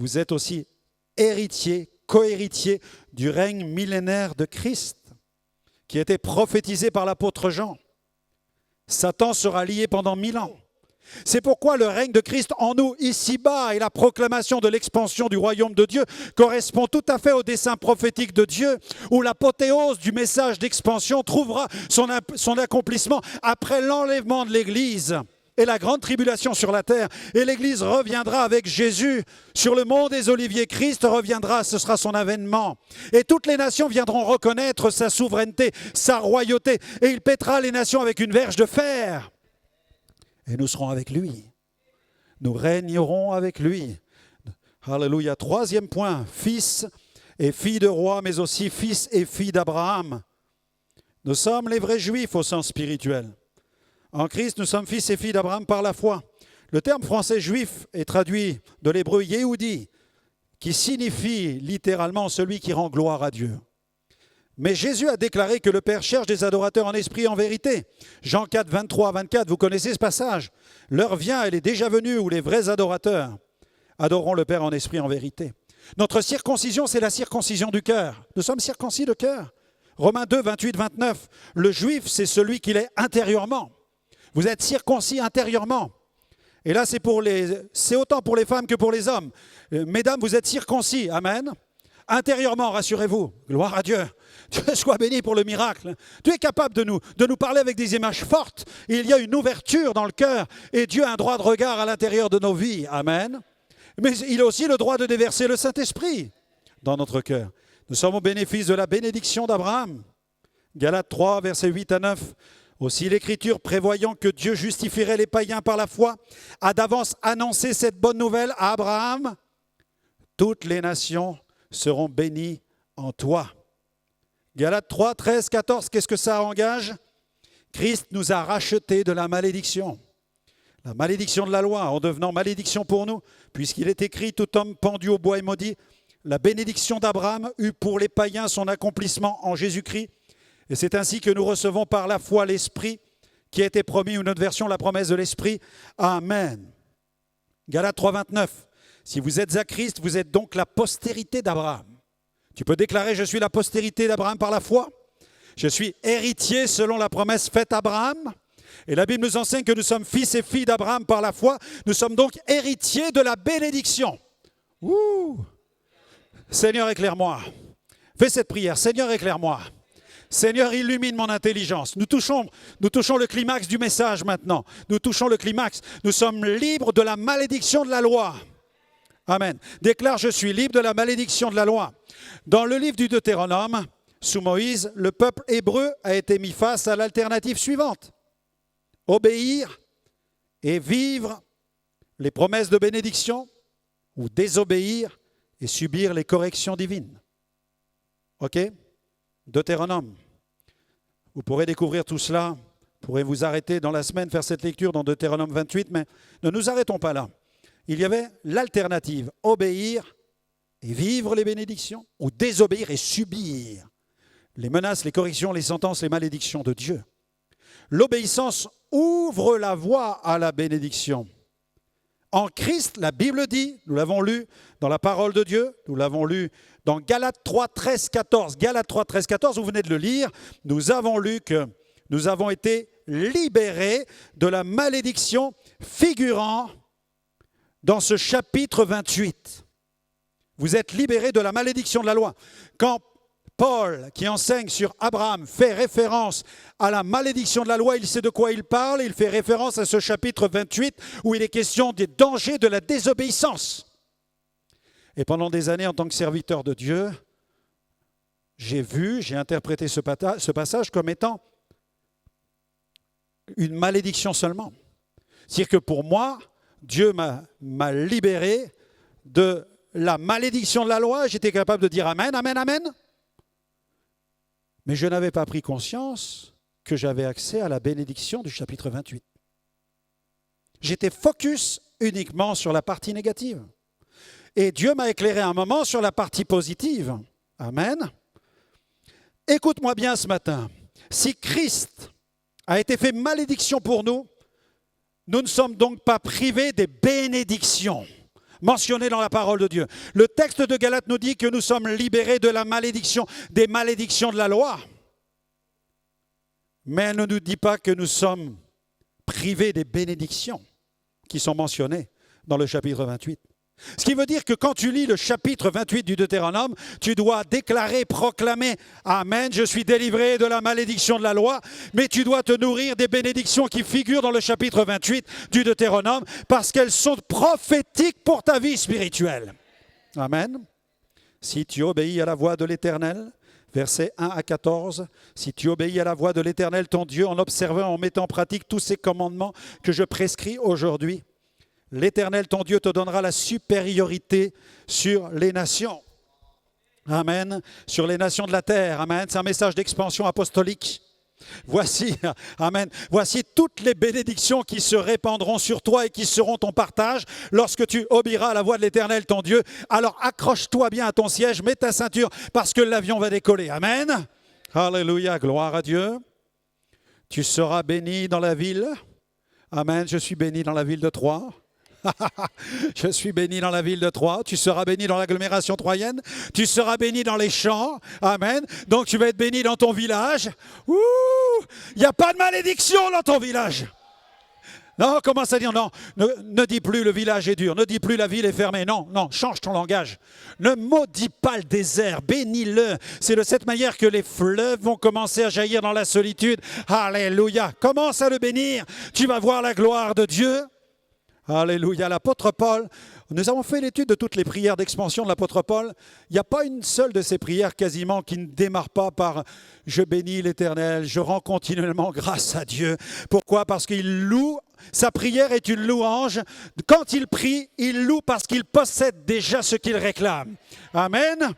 vous êtes aussi héritiers, co-héritiers du règne millénaire de Christ, qui a été prophétisé par l'apôtre Jean. Satan sera lié pendant 1000 ans. C'est pourquoi le règne de Christ en nous, ici-bas, et la proclamation de l'expansion du royaume de Dieu correspond tout à fait au dessein prophétique de Dieu, où l'apothéose du message d'expansion trouvera son accomplissement après l'enlèvement de l'Église et la grande tribulation sur la terre. Et l'Église reviendra avec Jésus sur le mont des Oliviers. Christ reviendra, ce sera son avènement. Et toutes les nations viendront reconnaître sa souveraineté, sa royauté. Et il pètera les nations avec une verge de fer. Et nous serons avec lui. Nous régnerons avec lui. Alléluia. Troisième point, fils et filles de roi, mais aussi fils et filles d'Abraham. Nous sommes les vrais juifs au sens spirituel. En Christ, nous sommes fils et filles d'Abraham par la foi. Le terme français juif est traduit de l'hébreu Yehudi, qui signifie littéralement celui qui rend gloire à Dieu. Mais Jésus a déclaré que le Père cherche des adorateurs en esprit et en vérité. Jean 4, 23 à 24, vous connaissez ce passage. L'heure vient, elle est déjà venue, où les vrais adorateurs adoreront le Père en esprit et en vérité. Notre circoncision, c'est la circoncision du cœur. Nous sommes circoncis de cœur. Romains 2, 28, 29. Le juif, c'est celui qu'il est intérieurement. Vous êtes circoncis intérieurement. Et là, c'est autant pour les femmes que pour les hommes. Mesdames, vous êtes circoncis. Amen. Intérieurement, rassurez-vous. Gloire à Dieu. Dieu soit béni pour le miracle. Tu es capable de nous parler avec des images fortes. Il y a une ouverture dans le cœur et Dieu a un droit de regard à l'intérieur de nos vies. Amen. Mais il a aussi le droit de déverser le Saint-Esprit dans notre cœur. Nous sommes au bénéfice de la bénédiction d'Abraham. Galates 3, versets 8 à 9. Aussi l'Écriture, prévoyant que Dieu justifierait les païens par la foi, a d'avance annoncé cette bonne nouvelle à Abraham. Toutes les nations seront bénies en toi. Galates 3, 13, 14, qu'est-ce que ça engage? Christ nous a rachetés de la malédiction. La malédiction de la loi, en devenant malédiction pour nous, puisqu'il est écrit, tout homme pendu au bois est maudit. La bénédiction d'Abraham eut pour les païens son accomplissement en Jésus-Christ. Et c'est ainsi que nous recevons par la foi l'Esprit qui a été promis, ou notre version, la promesse de l'Esprit. Amen. Galates 3, 29. Si vous êtes à Christ, vous êtes donc la postérité d'Abraham. Tu peux déclarer, je suis la postérité d'Abraham par la foi. Je suis héritier selon la promesse faite à Abraham. Et la Bible nous enseigne que nous sommes fils et filles d'Abraham par la foi. Nous sommes donc héritiers de la bénédiction. Ouh. Seigneur, éclaire-moi. Fais cette prière. Seigneur, éclaire-moi. Seigneur, illumine mon intelligence. Nous touchons le climax du message maintenant. Nous touchons le climax. Nous sommes libres de la malédiction de la loi. Amen. Déclare, je suis libre de la malédiction de la loi. Dans le livre du Deutéronome, sous Moïse, le peuple hébreu a été mis face à l'alternative suivante. Obéir et vivre les promesses de bénédiction ou désobéir et subir les corrections divines. OK? Deutéronome. Vous pourrez découvrir tout cela. Vous pourrez vous arrêter dans la semaine, faire cette lecture dans Deutéronome 28, mais ne nous arrêtons pas là. Il y avait l'alternative, obéir et vivre les bénédictions, ou désobéir et subir les menaces, les corrections, les sentences, les malédictions de Dieu. L'obéissance ouvre la voie à la bénédiction. En Christ, la Bible dit, nous l'avons lu dans la parole de Dieu, nous l'avons lu dans Galates 3, 13, 14. Galates 3, 13, 14, vous venez de le lire, nous avons lu que nous avons été libérés de la malédiction figurant dans ce chapitre 28. Vous êtes libérés de la malédiction de la loi. Quand Paul, qui enseigne sur Abraham, fait référence à la malédiction de la loi, il sait de quoi il parle. Il fait référence à ce chapitre 28 où il est question des dangers de la désobéissance. Et pendant des années, en tant que serviteur de Dieu, j'ai interprété ce passage comme étant une malédiction seulement. C'est-à-dire que pour moi, Dieu m'a libéré de la malédiction de la loi. J'étais capable de dire Amen, Amen, Amen. Mais je n'avais pas pris conscience que j'avais accès à la bénédiction du chapitre 28. J'étais focus uniquement sur la partie négative. Et Dieu m'a éclairé un moment sur la partie positive. Amen. Écoute-moi bien ce matin. Si Christ a été fait malédiction pour nous, nous ne sommes donc pas privés des bénédictions. mentionné dans la parole de Dieu. Le texte de Galates nous dit que nous sommes libérés de la malédiction, des malédictions de la loi. Mais elle ne nous dit pas que nous sommes privés des bénédictions qui sont mentionnées dans le chapitre 28. Ce qui veut dire que quand tu lis le chapitre 28 du Deutéronome, tu dois déclarer, proclamer « Amen, je suis délivré de la malédiction de la loi », mais tu dois te nourrir des bénédictions qui figurent dans le chapitre 28 du Deutéronome parce qu'elles sont prophétiques pour ta vie spirituelle. Amen. Si tu obéis à la voix de l'Éternel, versets 1 à 14, si tu obéis à la voix de l'Éternel ton Dieu en observant, en mettant en pratique tous ces commandements que je prescris aujourd'hui, l'Éternel, ton Dieu, te donnera la supériorité sur les nations. Amen. Sur les nations de la terre. Amen. C'est un message d'expansion apostolique. Voici, amen. Voici toutes les bénédictions qui se répandront sur toi et qui seront ton partage lorsque tu obéiras à la voix de l'Éternel, ton Dieu. Alors accroche-toi bien à ton siège, mets ta ceinture parce que l'avion va décoller. Amen. Alléluia, gloire à Dieu. Tu seras béni dans la ville. Amen. Je suis béni dans la ville de Troyes. Je suis béni dans la ville de Troyes. Tu seras béni dans l'agglomération troyenne. Tu seras béni dans les champs. Amen. Donc tu vas être béni dans ton village. Il n'y a pas de malédiction dans ton village. Non, commence à dire non. Ne dis plus le village est dur. Ne dis plus la ville est fermée. Non, non, change ton langage. Ne maudis pas le désert. Bénis-le. C'est de cette manière que les fleuves vont commencer à jaillir dans la solitude. Alléluia. Commence à le bénir. Tu vas voir la gloire de Dieu. Alléluia, l'apôtre Paul, nous avons fait l'étude de toutes les prières d'expansion de l'apôtre Paul. Il n'y a pas une seule de ces prières quasiment qui ne démarre pas par « Je bénis l'Éternel, je rends continuellement grâce à Dieu ». Pourquoi? Parce qu'il loue, sa prière est une louange. Quand il prie, il loue parce qu'il possède déjà ce qu'il réclame. Amen.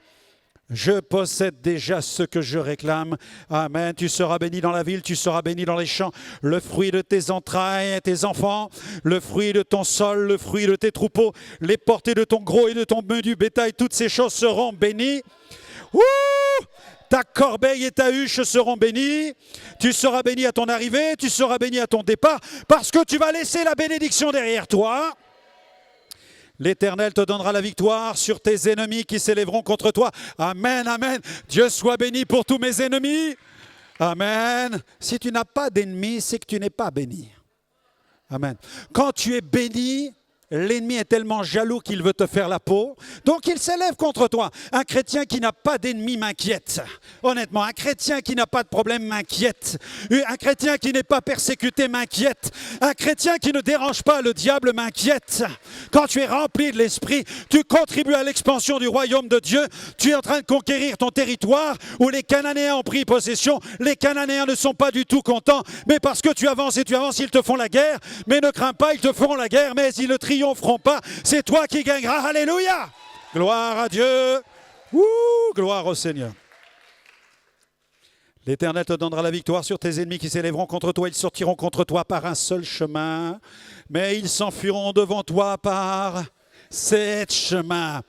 Je possède déjà ce que je réclame. Amen. Tu seras béni dans la ville, tu seras béni dans les champs. Le fruit de tes entrailles, tes enfants, le fruit de ton sol, le fruit de tes troupeaux, les portées de ton gros et de ton menu bétail, toutes ces choses seront bénies. Ouh! Ta corbeille et ta huche seront bénies. Tu seras béni à ton arrivée, tu seras béni à ton départ, parce que tu vas laisser la bénédiction derrière toi. L'Éternel te donnera la victoire sur tes ennemis qui s'élèveront contre toi. Amen, amen. Dieu soit béni pour tous mes ennemis. Amen. Si tu n'as pas d'ennemis, c'est que tu n'es pas béni. Amen. Quand tu es béni, l'ennemi est tellement jaloux qu'il veut te faire la peau, donc il s'élève contre toi. Un chrétien qui n'a pas d'ennemi m'inquiète. Honnêtement, un chrétien qui n'a pas de problème m'inquiète. Un chrétien qui n'est pas persécuté m'inquiète. Un chrétien qui ne dérange pas le diable m'inquiète. Quand tu es rempli de l'esprit, tu contribues à l'expansion du royaume de Dieu. Tu es en train de conquérir ton territoire où les Cananéens ont pris possession. Les Cananéens ne sont pas du tout contents, mais parce que tu avances et tu avances, ils te font la guerre. Mais ne crains pas, ils te feront la guerre, mais ils ne triompheront pas. C'est toi qui gagneras. Alléluia! Gloire à Dieu. Gloire au Seigneur. L'Éternel te donnera la victoire sur tes ennemis qui s'élèveront contre toi. Ils sortiront contre toi par un seul chemin, mais ils s'enfuiront devant toi par 7 chemins.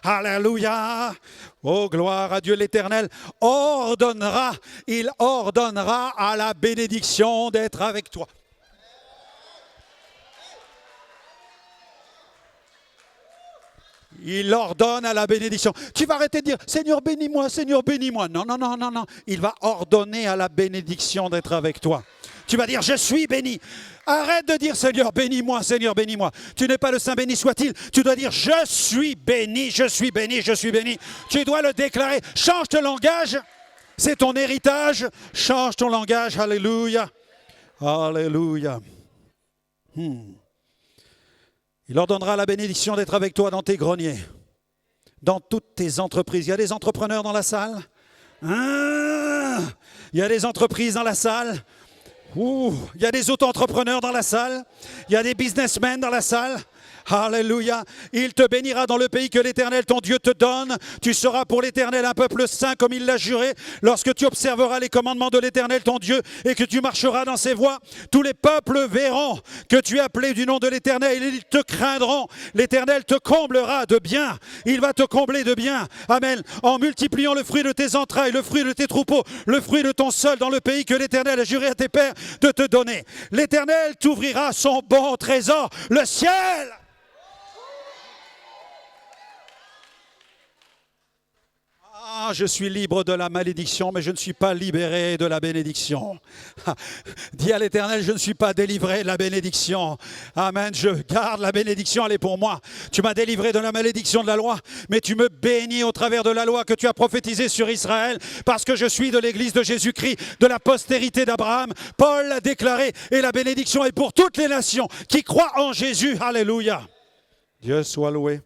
Alléluia! Oh, gloire à Dieu. L'Éternel ordonnera, il ordonnera à la bénédiction d'être avec toi. Il ordonne à la bénédiction. Tu vas arrêter de dire « Seigneur, bénis-moi, Seigneur, bénis-moi ». Non, non, non, non, non. Il va ordonner à la bénédiction d'être avec toi. Tu vas dire « Je suis béni ». Arrête de dire « Seigneur, bénis-moi, Seigneur, bénis-moi ». Tu n'es pas le Saint béni soit-il. Tu dois dire « Je suis béni, je suis béni, je suis béni ». Tu dois le déclarer. Change ton langage. C'est ton héritage. Change ton langage. Alléluia. Alléluia. Il ordonnera la bénédiction d'être avec toi dans tes greniers, dans toutes tes entreprises. Il y a des entrepreneurs dans la salle? Il y a des entreprises dans la salle? Il y a des auto-entrepreneurs dans la salle? Il y a des businessmen dans la salle? Alléluia. Il te bénira dans le pays que l'Éternel, ton Dieu, te donne. Tu seras pour l'Éternel un peuple saint comme il l'a juré. Lorsque tu observeras les commandements de l'Éternel, ton Dieu, et que tu marcheras dans ses voies, tous les peuples verront que tu es appelé du nom de l'Éternel. Ils te craindront. L'Éternel te comblera de bien. Il va te combler de bien. Amen. En multipliant le fruit de tes entrailles, le fruit de tes troupeaux, le fruit de ton sol dans le pays que l'Éternel a juré à tes pères de te donner. L'Éternel t'ouvrira son bon trésor, le ciel. Ah, je suis libre de la malédiction, mais je ne suis pas libéré de la bénédiction. Dis à l'Éternel, je ne suis pas délivré de la bénédiction. Amen, je garde la bénédiction, elle est pour moi. Tu m'as délivré de la malédiction de la loi, mais tu me bénis au travers de la loi que tu as prophétisée sur Israël, parce que je suis de l'église de Jésus-Christ, de la postérité d'Abraham. Paul l'a déclaré, et la bénédiction est pour toutes les nations qui croient en Jésus. Alléluia. Dieu soit loué.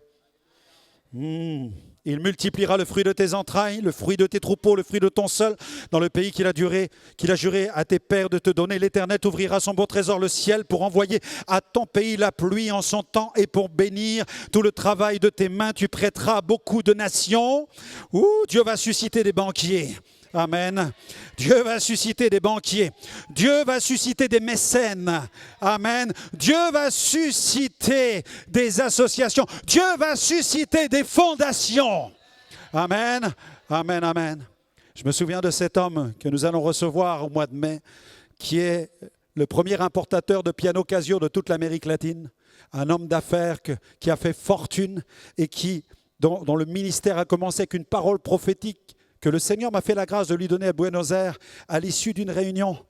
Il multipliera le fruit de tes entrailles, le fruit de tes troupeaux, le fruit de ton sol, dans le pays qu'il a juré à tes pères de te donner. L'Éternel t'ouvrira son beau trésor, le ciel, pour envoyer à ton pays la pluie en son temps et pour bénir tout le travail de tes mains. Tu prêteras à beaucoup de nations. Dieu va susciter des banquiers. Amen. Dieu va susciter des banquiers. Dieu va susciter des mécènes. Amen. Dieu va susciter des associations. Dieu va susciter des fondations. Amen. Amen. Amen. Je me souviens de cet homme que nous allons recevoir au mois de mai, qui est le premier importateur de piano Casio de toute l'Amérique latine. Un homme d'affaires qui a fait fortune et dont le ministère a commencé avec une parole prophétique que le Seigneur m'a fait la grâce de lui donner à Buenos Aires à l'issue d'une réunion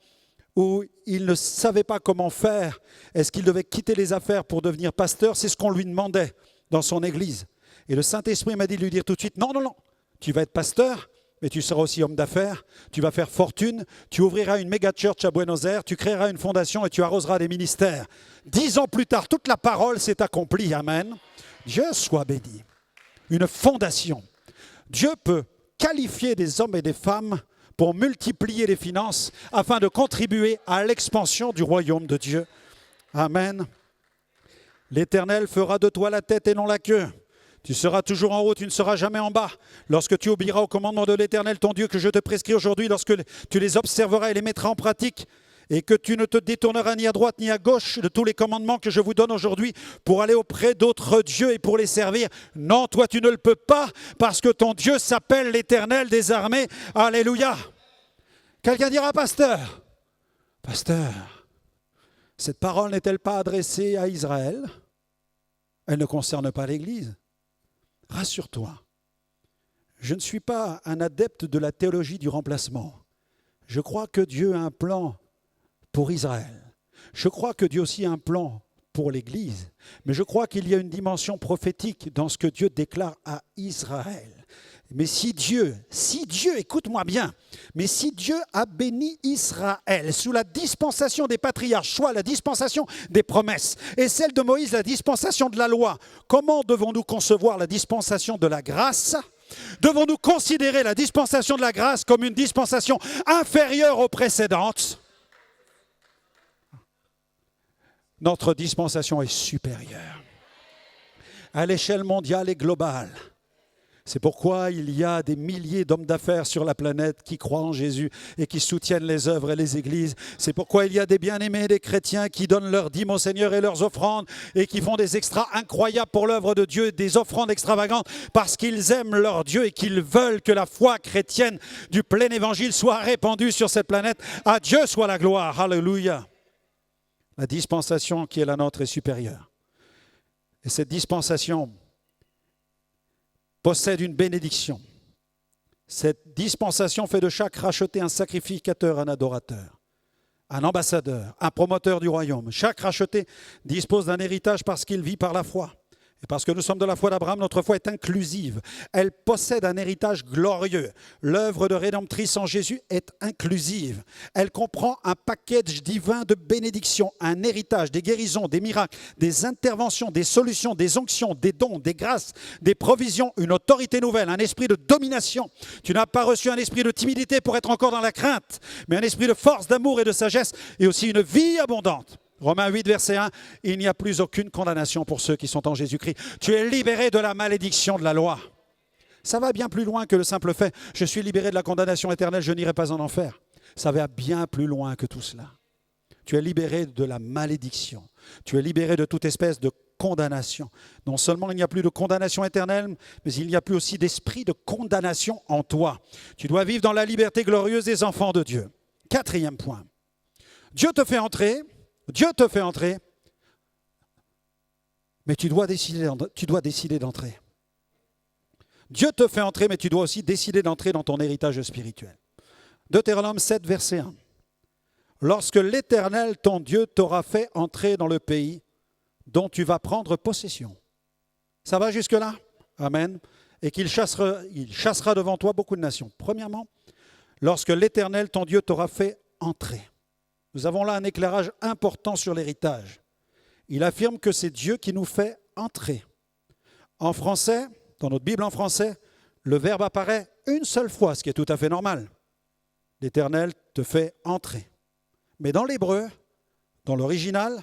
où il ne savait pas comment faire. Est-ce qu'il devait quitter les affaires pour devenir pasteur? C'est ce qu'on lui demandait dans son église. Et le Saint-Esprit m'a dit de lui dire tout de suite, non, tu vas être pasteur, mais tu seras aussi homme d'affaires, tu vas faire fortune, tu ouvriras une méga church à Buenos Aires, tu créeras une fondation et tu arroseras des ministères. 10 ans plus tard, toute la parole s'est accomplie. Amen. Dieu soit béni. Une fondation. Dieu peut qualifier des hommes et des femmes pour multiplier les finances afin de contribuer à l'expansion du royaume de Dieu. Amen. L'Éternel fera de toi la tête et non la queue. Tu seras toujours en haut, tu ne seras jamais en bas. Lorsque tu obéiras au commandement de l'Éternel, ton Dieu, que je te prescris aujourd'hui, lorsque tu les observeras et les mettras en pratique, et que tu ne te détourneras ni à droite ni à gauche de tous les commandements que je vous donne aujourd'hui pour aller auprès d'autres dieux et pour les servir. Non, toi tu ne le peux pas parce que ton Dieu s'appelle l'Éternel des armées. Alléluia. Quelqu'un dira, pasteur, cette parole n'est-elle pas adressée à Israël? Elle ne concerne pas l'Église. Rassure-toi, je ne suis pas un adepte de la théologie du remplacement. Je crois que Dieu a un plan pour Israël. Je crois que Dieu aussi a un plan pour l'Église, mais je crois qu'il y a une dimension prophétique dans ce que Dieu déclare à Israël. Mais si Dieu, écoute-moi bien, mais si Dieu a béni Israël sous la dispensation des patriarches, soit la dispensation des promesses, et celle de Moïse, la dispensation de la loi, comment devons-nous concevoir la dispensation de la grâce ? Devons-nous considérer la dispensation de la grâce comme une dispensation inférieure aux précédentes ? Notre dispensation est supérieure à l'échelle mondiale et globale. C'est pourquoi il y a des milliers d'hommes d'affaires sur la planète qui croient en Jésus et qui soutiennent les œuvres et les églises. C'est pourquoi il y a des bien-aimés, des chrétiens qui donnent leurs dîmes au Seigneur et leurs offrandes et qui font des extras incroyables pour l'œuvre de Dieu, des offrandes extravagantes parce qu'ils aiment leur Dieu et qu'ils veulent que la foi chrétienne du plein évangile soit répandue sur cette planète. À Dieu soit la gloire. Alléluia. La dispensation qui est la nôtre est supérieure. Et cette dispensation possède une bénédiction. Cette dispensation fait de chaque racheté un sacrificateur, un adorateur, un ambassadeur, un promoteur du royaume. Chaque racheté dispose d'un héritage parce qu'il vit par la foi. Et parce que nous sommes de la foi d'Abraham, notre foi est inclusive. Elle possède un héritage glorieux. L'œuvre de rédemptrice en Jésus est inclusive. Elle comprend un package divin de bénédictions, un héritage, des guérisons, des miracles, des interventions, des solutions, des onctions, des dons, des grâces, des provisions, une autorité nouvelle, un esprit de domination. Tu n'as pas reçu un esprit de timidité pour être encore dans la crainte, mais un esprit de force, d'amour et de sagesse, et aussi une vie abondante. Romains 8, verset 1, il n'y a plus aucune condamnation pour ceux qui sont en Jésus-Christ. Tu es libéré de la malédiction de la loi. Ça va bien plus loin que le simple fait, je suis libéré de la condamnation éternelle, je n'irai pas en enfer. Ça va bien plus loin que tout cela. Tu es libéré de la malédiction. Tu es libéré de toute espèce de condamnation. Non seulement il n'y a plus de condamnation éternelle, mais il n'y a plus aussi d'esprit de condamnation en toi. Tu dois vivre dans la liberté glorieuse des enfants de Dieu. 4e point. Dieu te fait entrer, mais tu dois décider d'entrer. Dieu te fait entrer, mais tu dois aussi décider d'entrer dans ton héritage spirituel. Deutéronome 7, verset 1. Lorsque l'Éternel, ton Dieu, t'aura fait entrer dans le pays dont tu vas prendre possession. Ça va jusque-là? Amen. Et il chassera devant toi beaucoup de nations. Premièrement, lorsque l'Éternel, ton Dieu, t'aura fait entrer. Nous avons là un éclairage important sur l'héritage. Il affirme que c'est Dieu qui nous fait entrer. En français, dans notre Bible en français, le verbe apparaît une seule fois, ce qui est tout à fait normal. L'Éternel te fait entrer. Mais dans l'hébreu, dans l'original,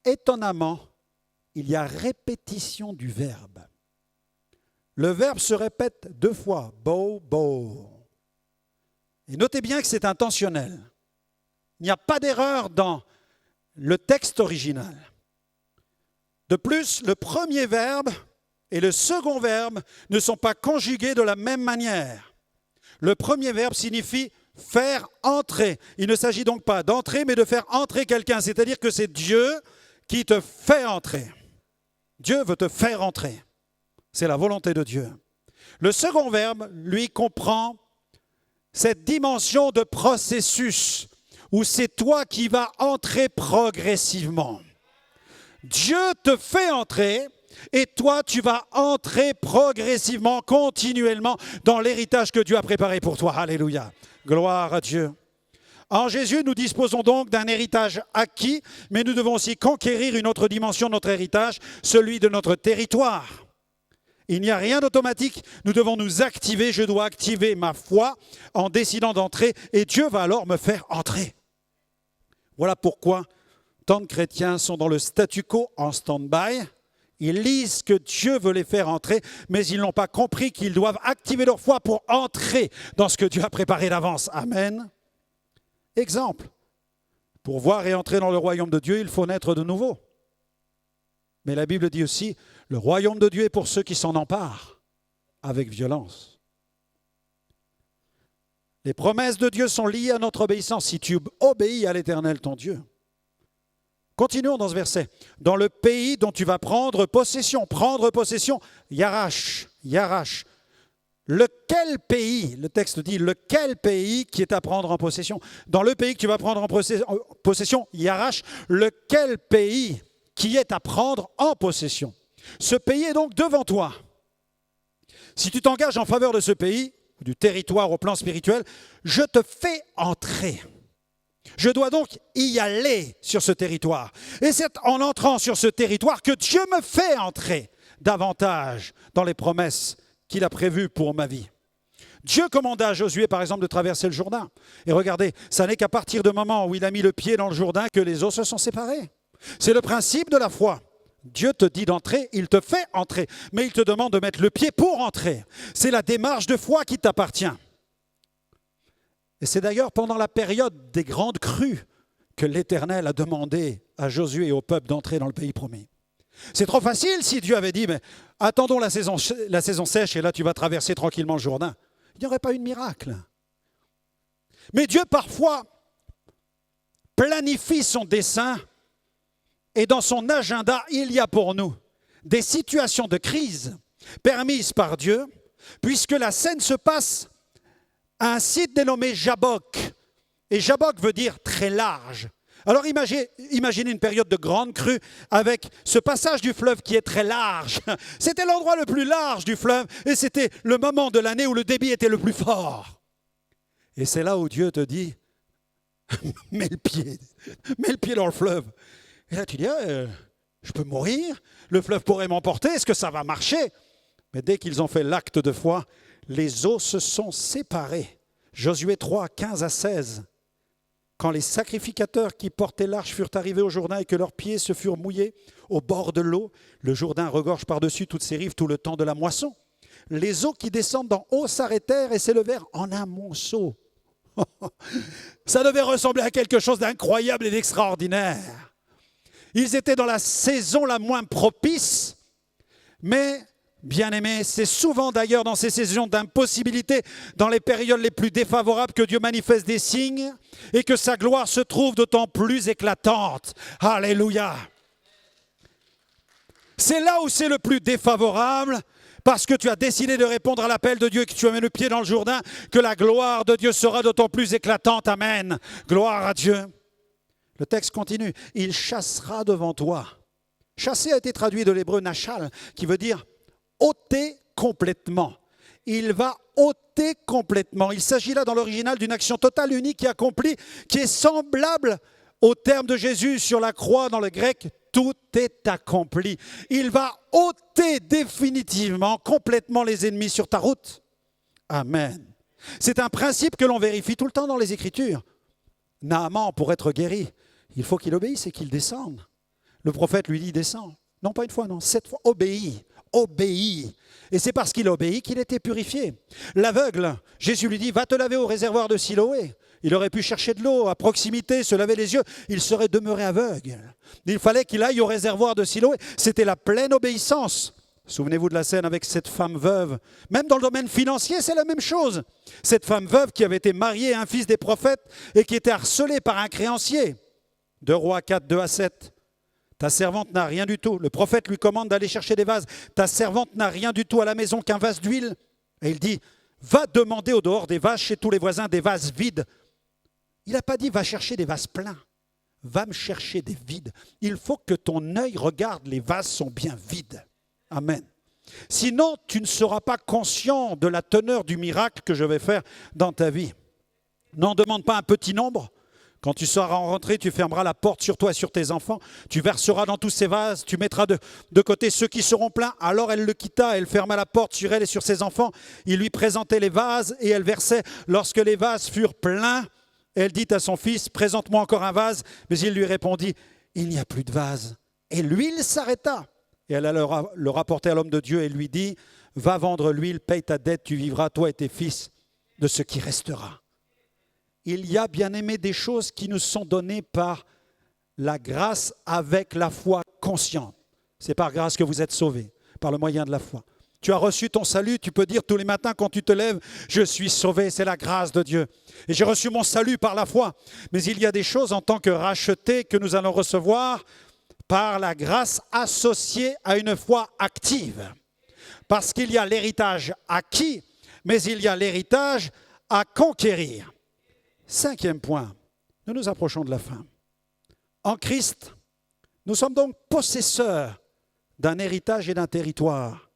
étonnamment, il y a répétition du verbe. Le verbe se répète 2 fois, bo, bo. Et notez bien que c'est intentionnel. Il n'y a pas d'erreur dans le texte original. De plus, le premier verbe et le second verbe ne sont pas conjugués de la même manière. Le premier verbe signifie faire entrer. Il ne s'agit donc pas d'entrer, mais de faire entrer quelqu'un. C'est-à-dire que c'est Dieu qui te fait entrer. Dieu veut te faire entrer. C'est la volonté de Dieu. Le second verbe, lui, comprend cette dimension de processus où c'est toi qui vas entrer progressivement. Dieu te fait entrer et toi, tu vas entrer progressivement, continuellement dans l'héritage que Dieu a préparé pour toi. Alléluia. Gloire à Dieu. En Jésus, nous disposons donc d'un héritage acquis, mais nous devons aussi conquérir une autre dimension de notre héritage, celui de notre territoire. Il n'y a rien d'automatique, nous devons nous activer, je dois activer ma foi en décidant d'entrer et Dieu va alors me faire entrer. Voilà pourquoi tant de chrétiens sont dans le statu quo en stand-by. Ils lisent que Dieu veut les faire entrer, mais ils n'ont pas compris qu'ils doivent activer leur foi pour entrer dans ce que Dieu a préparé d'avance. Amen. Exemple, pour voir et entrer dans le royaume de Dieu, il faut naître de nouveau. Mais la Bible dit aussi, le royaume de Dieu est pour ceux qui s'en emparent avec violence. Les promesses de Dieu sont liées à notre obéissance. Si tu obéis à l'Éternel, ton Dieu. Continuons dans ce verset. Dans le pays dont tu vas prendre possession, Yarash. Lequel pays, le texte dit, lequel pays qui est à prendre en possession? Dans le pays que tu vas prendre en possession, Yarash, lequel pays qui est à prendre en possession? Ce pays est donc devant toi. Si tu t'engages en faveur de ce pays, du territoire au plan spirituel, je te fais entrer. Je dois donc y aller sur ce territoire. Et c'est en entrant sur ce territoire que Dieu me fait entrer davantage dans les promesses qu'il a prévues pour ma vie. Dieu commanda à Josué, par exemple, de traverser le Jourdain. Et regardez, ça n'est qu'à partir du moment où il a mis le pied dans le Jourdain que les eaux se sont séparées. C'est le principe de la foi. Dieu te dit d'entrer, il te fait entrer, mais il te demande de mettre le pied pour entrer. C'est la démarche de foi qui t'appartient. Et c'est d'ailleurs pendant la période des grandes crues que l'Éternel a demandé à Josué et au peuple d'entrer dans le pays promis. C'est trop facile si Dieu avait dit, mais attendons la saison sèche et là tu vas traverser tranquillement le Jourdain. Il n'y aurait pas eu de miracle. Mais Dieu parfois planifie son dessein et dans son agenda, il y a pour nous des situations de crise permises par Dieu, puisque la scène se passe à un site dénommé Jabbok. Et Jabbok veut dire très large. Alors imaginez une période de grande crue avec ce passage du fleuve qui est très large. C'était l'endroit le plus large du fleuve et c'était le moment de l'année où le débit était le plus fort. Et c'est là où Dieu te dit, mets le pied dans le fleuve. Et là tu dis, je peux mourir, le fleuve pourrait m'emporter, est-ce que ça va marcher? Mais dès qu'ils ont fait l'acte de foi, les eaux se sont séparées. Josué 3, 15 à 16. Quand les sacrificateurs qui portaient l'arche furent arrivés au Jourdain et que leurs pieds se furent mouillés au bord de l'eau, le Jourdain regorge par-dessus toutes ses rives tout le temps de la moisson. Les eaux qui descendent d'en haut s'arrêtèrent et s'élevèrent en un monceau. Ça devait ressembler à quelque chose d'incroyable et d'extraordinaire. Ils étaient dans la saison la moins propice, mais bien-aimés, c'est souvent d'ailleurs dans ces saisons d'impossibilité, dans les périodes les plus défavorables que Dieu manifeste des signes et que sa gloire se trouve d'autant plus éclatante. Alléluia! C'est là où c'est le plus défavorable parce que tu as décidé de répondre à l'appel de Dieu et que tu as mis le pied dans le Jourdain, que la gloire de Dieu sera d'autant plus éclatante. Amen. Gloire à Dieu. Le texte continue. Il chassera devant toi. Chasser a été traduit de l'hébreu nachal, qui veut dire ôter complètement. Il va ôter complètement. Il s'agit là dans l'original d'une action totale, unique et accomplie, qui est semblable au terme de Jésus sur la croix dans le grec. Tout est accompli. Il va ôter définitivement, complètement les ennemis sur ta route. Amen. C'est un principe que l'on vérifie tout le temps dans les Écritures. Naaman, pour être guéri, il faut qu'il obéisse et qu'il descende. Le prophète lui dit, descends. Non, pas une fois, non, 7 fois. Obéis, obéis. Et c'est parce qu'il obéit qu'il était purifié. L'aveugle, Jésus lui dit, va te laver au réservoir de Siloé. Il aurait pu chercher de l'eau à proximité, se laver les yeux. Il serait demeuré aveugle. Il fallait qu'il aille au réservoir de Siloé. C'était la pleine obéissance. Souvenez-vous de la scène avec cette femme veuve. Même dans le domaine financier, c'est la même chose. Cette femme veuve qui avait été mariée à un fils des prophètes et qui était harcelée par un créancier. 2 Rois 4, 2 à 7. Ta servante n'a rien du tout. Le prophète lui commande d'aller chercher des vases. Ta servante n'a rien du tout à la maison qu'un vase d'huile. Et il dit, va demander au dehors des vases chez tous les voisins, des vases vides. Il n'a pas dit, va chercher des vases pleins. Va me chercher des vides. Il faut que ton œil regarde, les vases sont bien vides. Amen. Sinon, tu ne seras pas conscient de la teneur du miracle que je vais faire dans ta vie. N'en demande pas un petit nombre. Quand tu seras rentré, tu fermeras la porte sur toi et sur tes enfants. Tu verseras dans tous ces vases, tu mettras de côté ceux qui seront pleins. Alors elle le quitta, elle ferma la porte sur elle et sur ses enfants. Il lui présentait les vases et elle versait. Lorsque les vases furent pleins, elle dit à son fils, présente-moi encore un vase. Mais il lui répondit, il n'y a plus de vase. Et l'huile s'arrêta. Et elle alla le rapporter à l'homme de Dieu et lui dit, va vendre l'huile, paye ta dette, tu vivras, toi et tes fils, de ce qui restera. Il y a, bien aimé, des choses qui nous sont données par la grâce avec la foi consciente. C'est par grâce que vous êtes sauvés, par le moyen de la foi. Tu as reçu ton salut, tu peux dire tous les matins quand tu te lèves, je suis sauvé, c'est la grâce de Dieu. Et j'ai reçu mon salut par la foi. Mais il y a des choses en tant que rachetés que nous allons recevoir par la grâce associée à une foi active. Parce qu'il y a l'héritage acquis, mais il y a l'héritage à conquérir. 5e point, nous nous approchons de la fin. En Christ, nous sommes donc possesseurs d'un héritage et d'un territoire.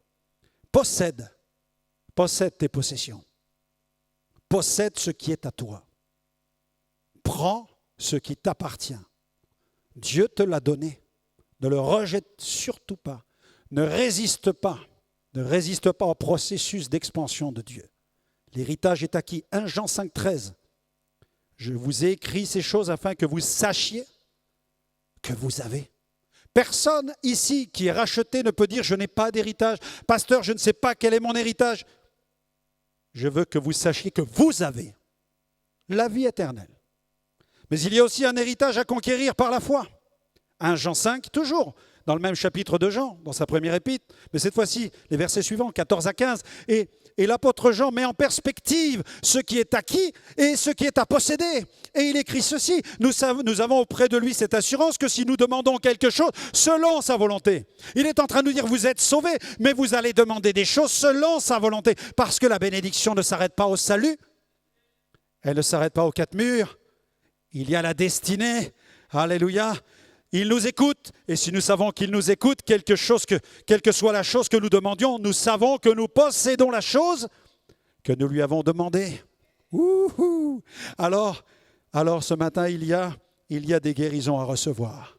Possède tes possessions. Possède ce qui est à toi. Prends ce qui t'appartient. Dieu te l'a donné. Ne le rejette surtout pas. Ne résiste pas. Ne résiste pas au processus d'expansion de Dieu. L'héritage est acquis. 1 Jean 5, 13. Je vous ai écrit ces choses afin que vous sachiez que vous avez. Personne ici qui est racheté ne peut dire je n'ai pas d'héritage. Pasteur, je ne sais pas quel est mon héritage. Je veux que vous sachiez que vous avez la vie éternelle. Mais il y a aussi un héritage à conquérir par la foi. 1 Jean 5, toujours dans le même chapitre de Jean, dans sa première épître, mais cette fois-ci, les versets suivants, 14 à 15, et l'apôtre Jean met en perspective ce qui est acquis et ce qui est à posséder. Et il écrit ceci, nous avons auprès de lui cette assurance que si nous demandons quelque chose selon sa volonté, il est en train de nous dire, vous êtes sauvés, mais vous allez demander des choses selon sa volonté, parce que la bénédiction ne s'arrête pas au salut, elle ne s'arrête pas aux 4 murs, il y a la destinée, alléluia. Il nous écoute, et si nous savons qu'il nous écoute, quelle que soit la chose que nous demandions, nous savons que nous possédons la chose que nous lui avons demandée. Alors ce matin, il y a des guérisons à recevoir.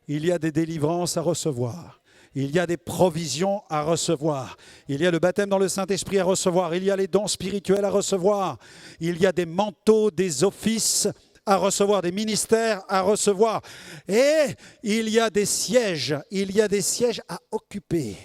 Il y a des délivrances à recevoir. Il y a des provisions à recevoir. Il y a le baptême dans le Saint-Esprit à recevoir. Il y a les dons spirituels à recevoir. Il y a des manteaux, des offices à recevoir, des ministères à recevoir. Et il y a des sièges à occuper.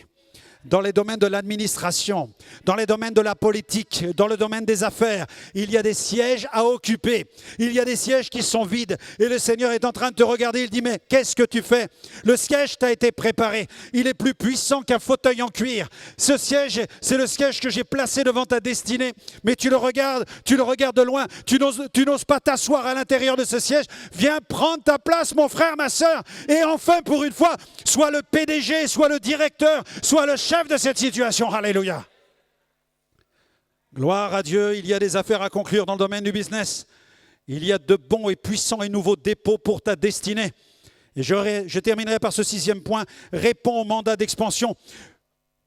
Dans les domaines de l'administration, dans les domaines de la politique, dans le domaine des affaires, il y a des sièges à occuper. Il y a des sièges qui sont vides. Et le Seigneur est en train de te regarder. Il dit, mais qu'est-ce que tu fais? Le siège t'a été préparé. Il est plus puissant qu'un fauteuil en cuir. Ce siège, c'est le siège que j'ai placé devant ta destinée. Mais tu le regardes de loin. Tu n'oses pas t'asseoir à l'intérieur de ce siège. Viens prendre ta place, mon frère, ma sœur. Et enfin, pour une fois, soit le PDG, soit le directeur, soit le chef chef de cette situation. Alléluia. Gloire à Dieu, il y a des affaires à conclure dans le domaine du business. Il y a de bons et puissants et nouveaux dépôts pour ta destinée. Et je terminerai par ce 6e point. Réponds au mandat d'expansion.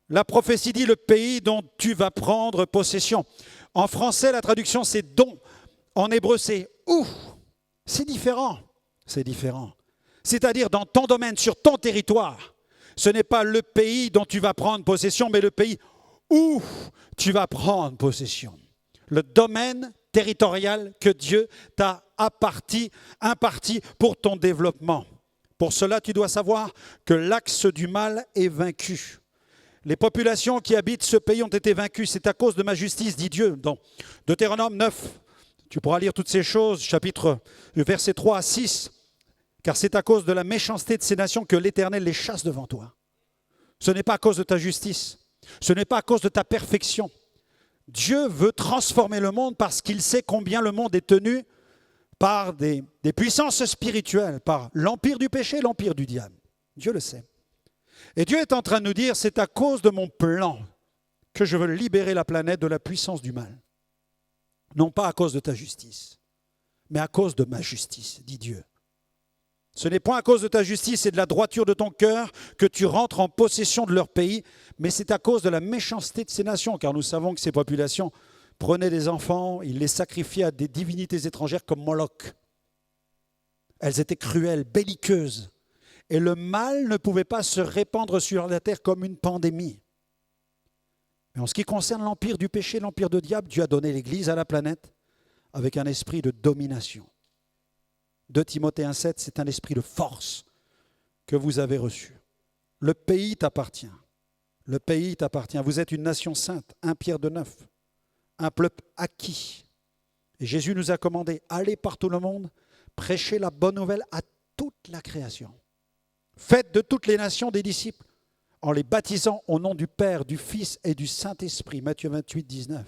La prophétie dit le pays dont tu vas prendre possession. En français, la traduction c'est don. En hébreu, c'est où. C'est différent. C'est différent. C'est-à-dire dans ton domaine, sur ton territoire. Ce n'est pas le pays dont tu vas prendre possession, mais le pays où tu vas prendre possession. Le domaine territorial que Dieu t'a imparti pour ton développement. Pour cela, tu dois savoir que l'axe du mal est vaincu. Les populations qui habitent ce pays ont été vaincues. C'est à cause de ma justice, dit Dieu. Dans Deutéronome 9, tu pourras lire toutes ces choses, chapitre verset 3 à 6. Car c'est à cause de la méchanceté de ces nations que l'Éternel les chasse devant toi. Ce n'est pas à cause de ta justice. Ce n'est pas à cause de ta perfection. Dieu veut transformer le monde parce qu'il sait combien le monde est tenu par des puissances spirituelles, par l'empire du péché et l'empire du diable. Dieu le sait. Et Dieu est en train de nous dire, c'est à cause de mon plan que je veux libérer la planète de la puissance du mal. Non pas à cause de ta justice, mais à cause de ma justice, dit Dieu. Ce n'est point à cause de ta justice et de la droiture de ton cœur que tu rentres en possession de leur pays, mais c'est à cause de la méchanceté de ces nations, car nous savons que ces populations prenaient des enfants, ils les sacrifiaient à des divinités étrangères comme Moloch. Elles étaient cruelles, belliqueuses, et le mal ne pouvait pas se répandre sur la terre comme une pandémie. Mais en ce qui concerne l'empire du péché, l'empire de diable, Dieu a donné l'Église à la planète avec un esprit de domination. 2 Timothée 1,7, c'est un esprit de force que vous avez reçu. Le pays t'appartient. Le pays t'appartient. Vous êtes une nation sainte, 1 Pierre 2,9, un peuple acquis. Et Jésus nous a commandé, allez par tout le monde, prêchez la bonne nouvelle à toute la création. Faites de toutes les nations des disciples, en les baptisant au nom du Père, du Fils et du Saint-Esprit. Matthieu 28, 19.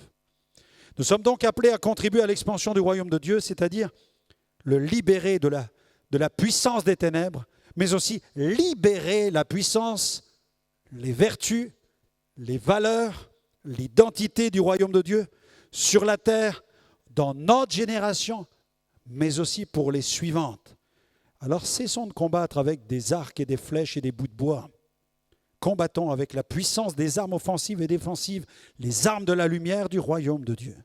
Nous sommes donc appelés à contribuer à l'expansion du royaume de Dieu, c'est-à-dire le libérer de la puissance des ténèbres, mais aussi libérer la puissance, les vertus, les valeurs, l'identité du royaume de Dieu sur la terre, dans notre génération, mais aussi pour les suivantes. Alors cessons de combattre avec des arcs et des flèches et des bouts de bois. Combattons avec la puissance des armes offensives et défensives, les armes de la lumière du royaume de Dieu.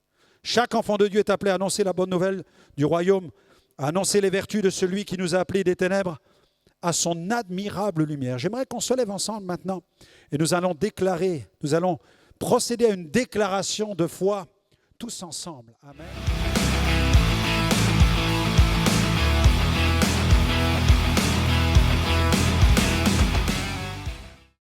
Chaque enfant de Dieu est appelé à annoncer la bonne nouvelle du royaume, à annoncer les vertus de celui qui nous a appelés des ténèbres à son admirable lumière. J'aimerais qu'on se lève ensemble maintenant et nous allons procéder à une déclaration de foi tous ensemble. Amen.